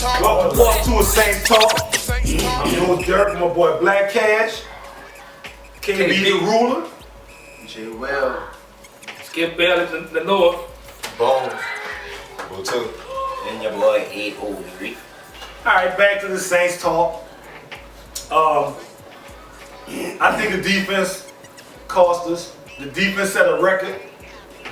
Welcome to Part 2 of Saints Talk. I'm your host Derek, my boy Black Cash, KB the Ruler, J. Well, Skip Bell in the north. Bones, Who too? and your boy 803. Alright, back to the Saints Talk. I think the defense cost us. The defense set a record.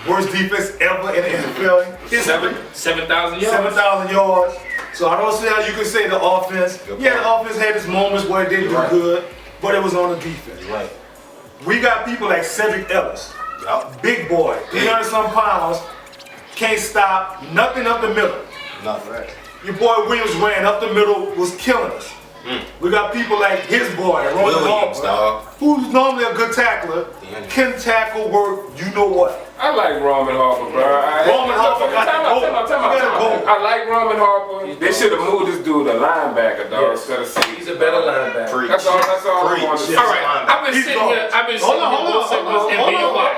Worst defense ever in the NFL. history. 7,000 yards. 7,000 yards. So I don't see how you can say the offense. Yeah, the offense had its moments where it didn't do good, but it was on the defense. Right. We got people like Cedric Ellis, big boy, 300 some pounds, can't stop, nothing up the middle. Nothing. Right. Your boy Williams ran up the middle, was killing us. We got people like his boy, Roman Williams, Harper, dog. who's normally a good tackler, can tackle work, you know what. I like Roman Harper, bro. Roman Harper got to go. I like Roman Harper. They should have moved this dude a linebacker, dog, instead of safety. He's a better linebacker. Preach. That's all I want to say. All right, I've been sitting here both segments and being quiet.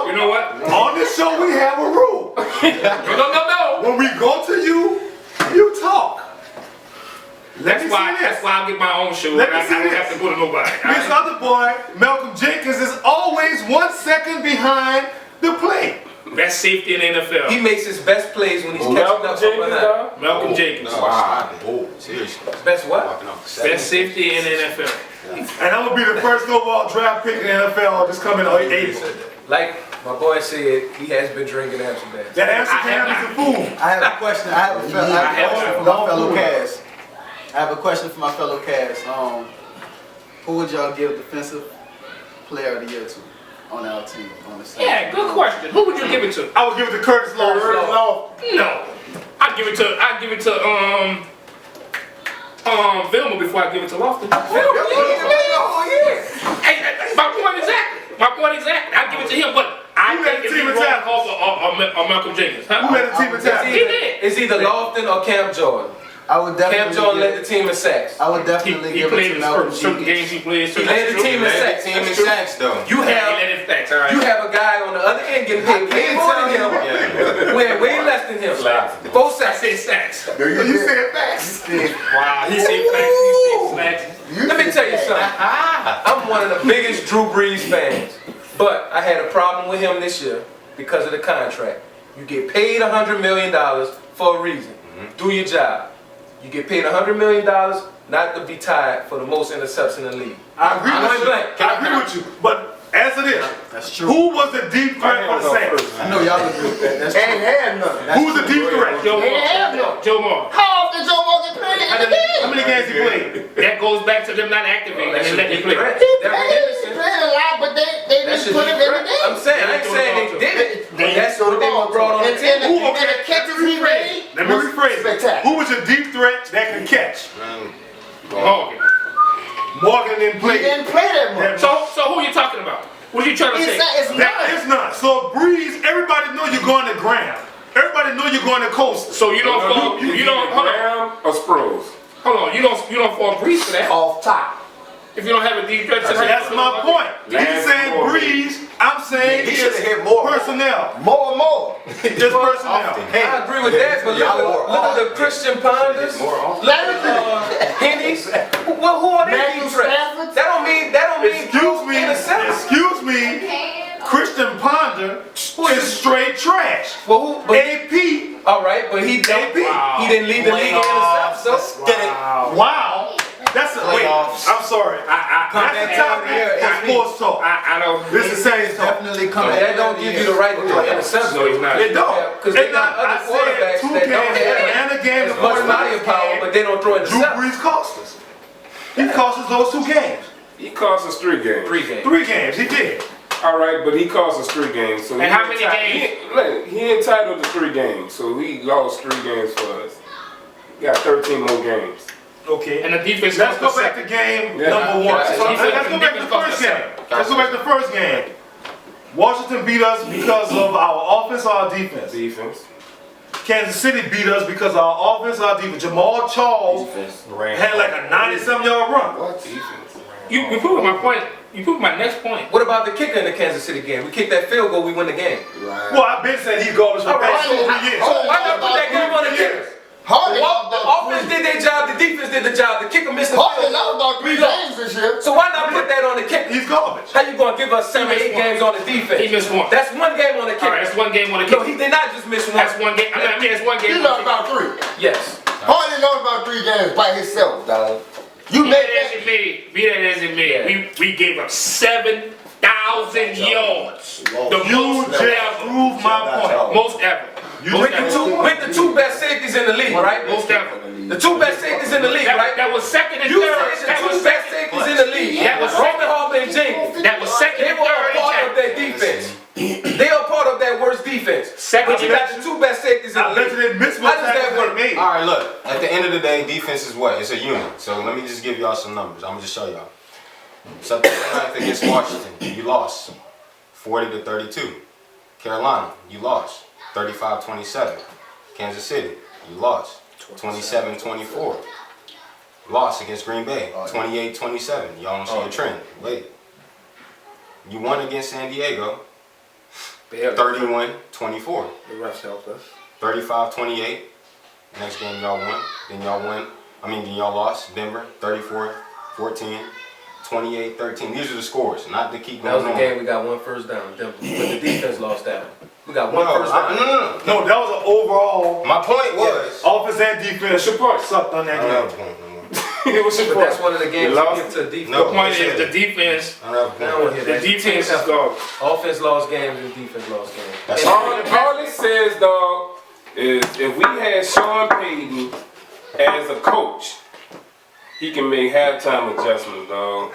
You know what? On this show we have a rule. No. When we go to you, you talk. That's why I get my own show. Let me I see don't this. have to go to nobody. This other boy, Malcolm Jenkins, is always 1 second behind the play. Best safety in the NFL. He makes his best plays when he's catching up from behind. Malcolm Jenkins. Wow. Oh, seriously. Best what? Walking off the set. Best safety in the NFL. And I'm going to be the first overall draft pick in the NFL this coming April. Like my boy said, he has been drinking Amsterdam. That Amsterdam is a fool. I have a question. I have a question for my fellow cast. I have a question for my fellow cast. Who would y'all give Defensive Player of the Year to on our team? On the same Yeah, good question. Who would you give it to? I would give it to Curtis Lawson. No. I'd give it to Vilma before I give it to Lofton. Hey, my point exactly. I'd give it to him, but I Who think had it'd the be team in Ron tackles? Harper or Malcolm Jenkins. Huh? Who led the team in tackles? He did. It's either Lofton or Cam Jordan. I would Cam definitely. Jordan led the team in sacks. I would definitely He give played it to in Malcolm certain Jenkins. games he played. He led the team in sacks. Team in sacks, though. You He have led in facts, all right. you have a guy on the other end getting paid way more than him, way less than him. Both I sacks. said sacks. You said facts. Wow, he said facts. He said slacks. Let me tell you something. I'm one of the biggest Drew Brees fans, but I had a problem with him this year because of the contract. You get paid $100 million for a reason. Do your job. You get paid $100 million not to be tied for the most interceptions in the league. I agree with you. blank. I agree with you. But answer this. That's true. Who was the deep threat for the Saints? I know y'all agree with that. That's true. had none. Who's the deep threat? Joe Moore. How often Joe Morgan played in the game? How many games he played? That goes back to them not activating and letting him play. He played a lot, but they didn't put him in the game. I'm saying, I ain't saying they did it, but that's what they were brought on the team. Who, And the catches he made Let me was rephrase it. spectacular. Who was your deep threat that can catch? Morgan. Morgan didn't play. He didn't play that much. So who are you talking about? What are you trying to say? It's That not. is not. So Breeze, everybody know you're going to Graham. Everybody know you're going to Coast. So you don't fall. You don't. Hold on. Graham or Sproles? Hold on. You don't fall Breeze for that. Off top. If you don't have a deep threat, That's my point. He's saying Breeze. I'm saying He it's should've hit more. personnel. More and more. Just personnel. I agree with that, but look at the Christian Ponders, Larry Hennies. Who are they Matthew deep threats? Stafford. That don't mean Excuse me, Christian Ponder is straight trash. Well, who? But AP. all right, but he didn't lead the league in interceptions. So Wow. That's a wait. I'm sorry. That's the topic for sports talk. I don't. This is Saints talk. Definitely coming. that don't give you the right to throw interceptions. No, he's not. It don't. Because they got I other said quarterbacks 2 that don't games. have Atlanta game. as much body power, but they don't throw Drew interceptions. Brees cost us. He cost us those 2 games. He cost us 3 games. 3 games. 3 games. He did. All right, but he cost us 3 games. So And how many games? He entitled to 3 games, so he lost 3 games for us. He got 13 more games. Okay. And the defense. Let's go cost us back to game Yeah. number 1. Yeah. So let's go back to the first game. Let's go back to the first game. Washington beat us because of our offense or our defense. Defense. Kansas City beat us because of our offense or our defense. Jamal Charles had like a 90-something yard run. What? Defense. You proved my point. You proved my next point. What about the kicker in the Kansas City game? We kicked that field goal, we win the game. Well, I've been saying he's garbage for the past 2 years. So why not put that game on the kickers? Hardy. The offense did defense did the job. The kicker missed the Harden field. lost about 3 games this year. So why not put that on the kicker? He's garbage. How you gonna give us 7 or 8 games on the defense? He missed one. That's one game on the kicker. All right, that's one game on the No, kicker. he did not just miss one. That's one game. I mean, that's one game. He lost about 3. Yes. Harden lost about 3 games by himself, dog. You Be make that as that. it may, be that as it may, we gave up 7,000 yards. The You most just ever. proved my point. Most ever. With the two best safeties in the league, right? Most ever. The two best safeties in the league, right? That was second and You third. said That the was two best second. safeties in the league. That was Roman Harper and Jenkins. That was second They and were third. a part of that defense. They are part of that worst defense. Second But you got the two best safeties in the I bet you league. didn't miss How more does that tackles work? than me. All right, look. At the end of the day, defense is what? It's a unit. So let me just give y'all some numbers. I'm gonna just show y'all. September 9th against Washington, you lost 40-32. Carolina, you lost 35-27. Kansas City, you lost 27-24. Lost against Green Bay, 28-27. Y'all don't see a trend. Wait. You won against San Diego, 31-24. The refs helped us. 35-28. Next game y'all won. Then y'all lost. Denver 34-14. 28-13. These are the scores, not to keep That going was the on. game we got 1 first down. But the defense lost that one. We got one first down. No. No, that was an overall. My point was. Offense and defense sucked on I that don't have a game. point no more. It was But that's one of the games you give to defense. No. The point is the defense. I don't have a I point. don't hear The that. defense is Dog. Offense lost games and defense lost games. That's All it says, dog, is if we had Sean Payton as a coach, he can make halftime adjustments, dog.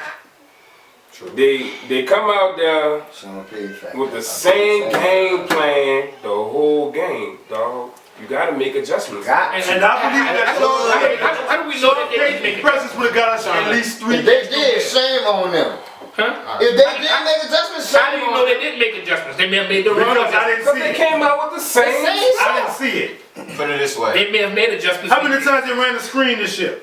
They come out there with the same game plan the whole game, dog. You gotta make adjustments. And I believe that How do we know that they didn't make it? presence would have got us at least 3. If they did, shame on them. Huh? If they didn't make adjustments, How do shame you on know them. they didn't make adjustments? They may have made the wrong Because I adjustments. didn't But see they it. came out with the same. I didn't see it. Put it this way. They may have made adjustments. How many times they ran the screen this year?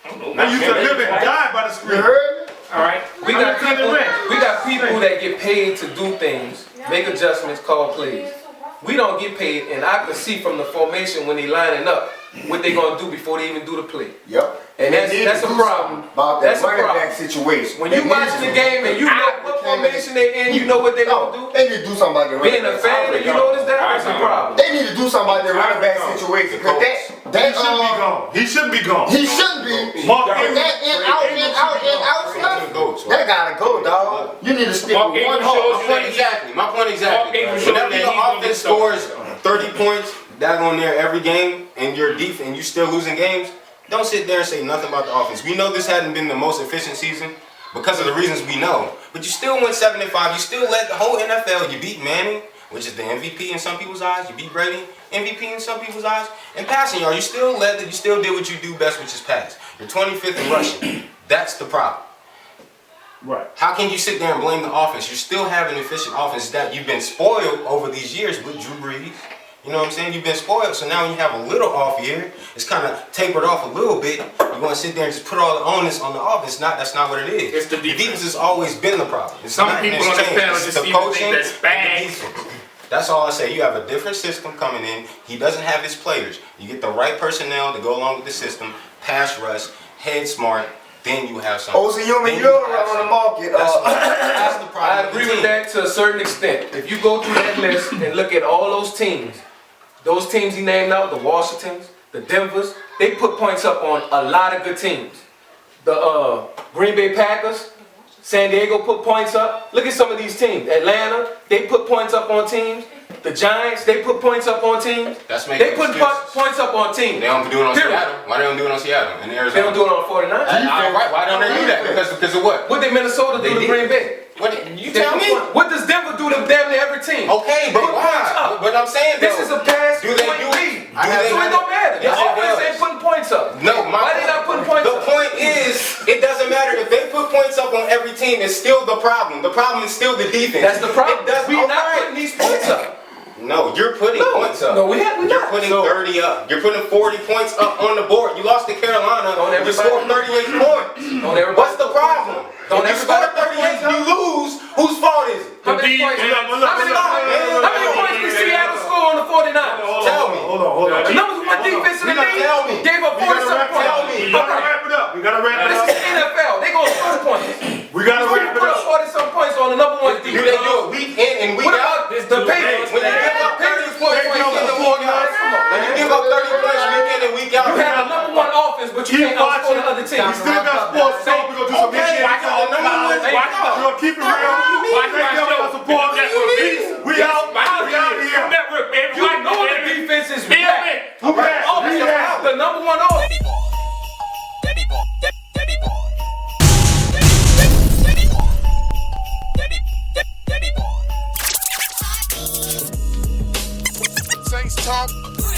I don't know. I used to live and die by the You screen. heard me? All right. We How got many times they ran? people that get paid to do things, make adjustments, call plays. We don't get paid, and I can see from the formation when they lining up what they gonna do before they even do the play. Yep. And They need that's to a do problem. something about that That's a running problem. back situation. When They you need watching to. the game and you know what formation they in, you know what they gonna No, do. they need to do something about the running Being a back. fan and you notice that, that's a problem. They need to do something about their running back situation. Cause He that shouldn't be gone. He shouldn't be gone. he shouldn't be. Mark But Ingram. that in out stuff, that gotta go, dog. You need to stick Mark with one Ingram hole. shows My point exactly. My point exactly. Mark Ingram Whenever showed your that offense he's gonna scores 30 points, daggone near every game, and your defense, and you still losing games, don't sit there and say nothing about the offense. We know this hadn't been the most efficient season because of the reasons we know, but you still went 7-5. You still led the whole NFL. You beat Manning, which is the MVP in some people's eyes. You beat Brady, MVP in some people's eyes. And passing yards, you still led. You still did what you do best, which is pass. You're 25th in rushing. That's the problem. Right. How can you sit there and blame the offense? You still have an efficient offense that you've been spoiled over these years with Drew Brees. You know what I'm saying? You've been spoiled, so now when you have a little off year, it's kind of tapered off a little bit. You want to sit there and just put all the onus on the offense? That's not what it is. It's the defense. has always been the problem. It's Some not, people it's on this changed. panel It's just the seem to coaching think that's and bad. the defense. That's all I say. You have a different system coming in. He doesn't have his players. You get the right personnel to go along with the system. Pass rush, head smart. Then you have something. Oh, so you Then you're have on the something. market. That's the problem. I agree with that to a certain extent. If you go through that list and look at all those teams he named out, the Washingtons, the Denvers, they put points up on a lot of good teams. The Green Bay Packers, San Diego put points up. Look at some of these teams. Atlanta, they put points up on teams. The Giants, they put points up on teams. That's making They put excuses. points up on teams. They don't do it on Period. Seattle. Why they don't do it on Seattle and Arizona? They don't do it on 49. Right. Why don't they do that? Because of what? What did Minnesota do to did. Green Bay? What? You tell me. What does Denver do to damn near every team? Okay, but Put points why? up. But I'm saying This though, is a pass do they point do lead. it? Do they- So it don't matter. The Yes, it offense does. ain't putting points up. No, Why they not putting points the up? point is, it doesn't matter if they put points up on every team. It's still the problem. The problem is still the defense. That's the problem. It does, We're not okay. putting these points up. No, you're putting points up. No, we're You're not. putting So- 30 up. You're putting 40 points up on the board. You lost to Carolina. Don't You everybody- scored 38 points. Don't everybody- What's the problem? Don't if you score everybody- 38 and you lose, whose fault is it? How many points? How many points did Seattle score on the 49ers? Tell me. Hold on. The number one defense in the Tell me. league gave up 47 points. Tell me. Saints Talk.